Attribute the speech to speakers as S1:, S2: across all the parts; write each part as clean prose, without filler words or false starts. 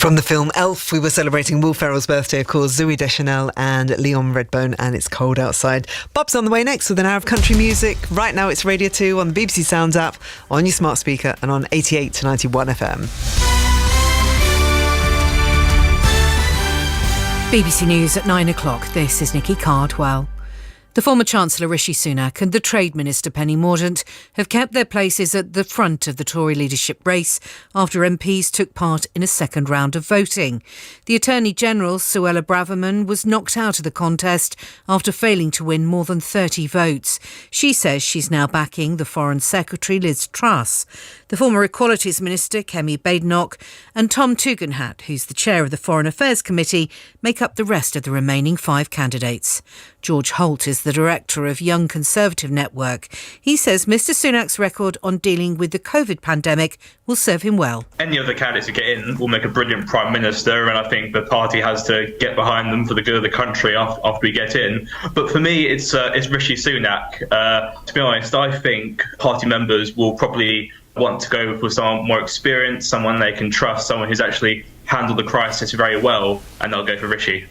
S1: From the film Elf, we were celebrating Will Ferrell's birthday, of course, Zooey Deschanel and Leon Redbone, and It's Cold Outside. Bob's on the way next with an hour of country music. Right now it's Radio 2 on the BBC Sounds app, on your smart speaker and on 88 to 91 FM.
S2: BBC News at 9 o'clock. This is Nikki Cardwell. The former Chancellor Rishi Sunak and the Trade Minister Penny Mordaunt have kept their places at the front of the Tory leadership race after MPs took part in a second round of voting. The Attorney General, Suella Braverman, was knocked out of the contest after failing to win more than 30 votes. She says she's now backing the Foreign Secretary, Liz Truss. The former Equalities Minister, Kemi Badenoch, and Tom Tugendhat, who's the chair of the Foreign Affairs Committee, make up the rest of the remaining 5 candidates. George Holt is the director of Young Conservative Network. He says Mr Sunak's record on dealing with the COVID pandemic will serve him well.
S3: Any of the candidates who get in will make a brilliant Prime Minister, and I think the party has to get behind them for the good of the country after we get in. But for me, it's Rishi Sunak. To be honest, I think party members will probably want to go for someone more experienced, someone they can trust, someone who's actually handled the crisis very well, and they'll go for Rishi.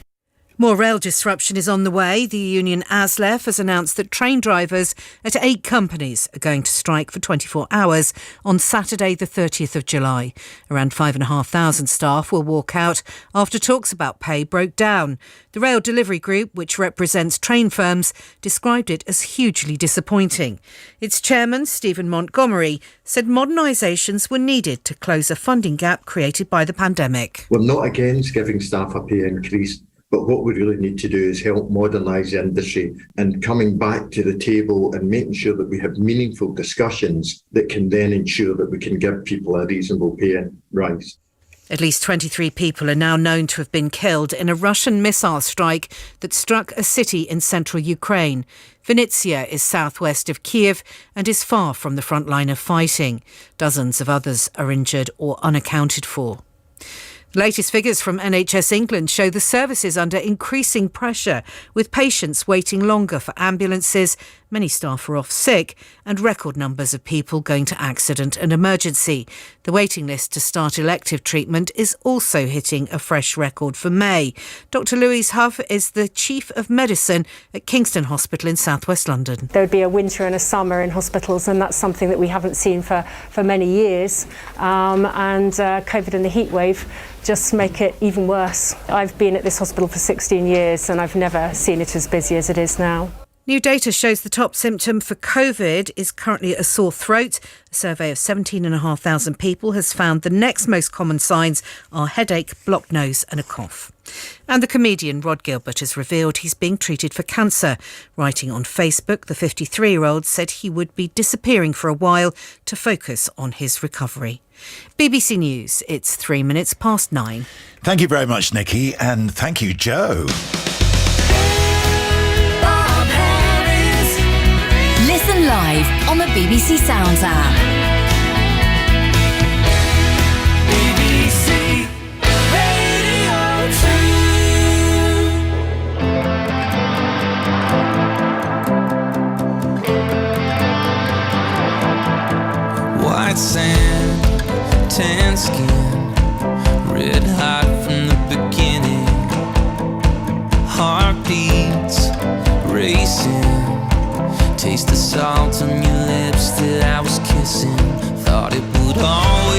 S2: More rail disruption is on the way. The union ASLEF has announced that train drivers at 8 companies are going to strike for 24 hours on Saturday the 30th of July. Around 5,500 staff will walk out after talks about pay broke down. The Rail Delivery Group, which represents train firms, described it as hugely disappointing. Its chairman, Stephen Montgomery, said modernisations were needed to close a funding gap created by the pandemic.
S4: We're not against giving staff a pay increase, but what we really need to do is help modernise the industry and coming back to the table and making sure that we have meaningful discussions that can then ensure that we can give people a reasonable pay rise.
S2: At least 23 people are now known to have been killed in a Russian missile strike that struck a city in central Ukraine. Vinnytsia is southwest of Kiev and is far from the front line of fighting. Dozens of others are injured or unaccounted for. The latest figures from NHS England show the service is under increasing pressure, with patients waiting longer for ambulances, many staff are off sick, and record numbers of people going to accident and emergency. The waiting list to start elective treatment is also hitting a fresh record for May. Dr Louise Huff is the Chief of Medicine at Kingston Hospital in southwest London.
S5: There would be a winter and a summer in hospitals, and that's something that we haven't seen for many years. COVID and the heatwave just make it even worse. I've been at this hospital for 16 years and I've never seen it as busy as it is now.
S2: New data shows the top symptom for COVID is currently a sore throat. A survey of 17,500 people has found the next most common signs are headache, blocked nose and a cough. And the comedian Rod Gilbert has revealed he's being treated for cancer. Writing on Facebook, the 53-year-old said he would be disappearing for a while to focus on his recovery. BBC News, it's 3 minutes past 9.
S6: Thank you very much, Nikki, and thank you, Joe.
S7: Listen live on the BBC Sounds app. BBC Radio
S8: 2. White sand, tan skin, red hot from the beginning. Heartbeats racing. Taste the salt on your lips that I was kissing. Thought it would always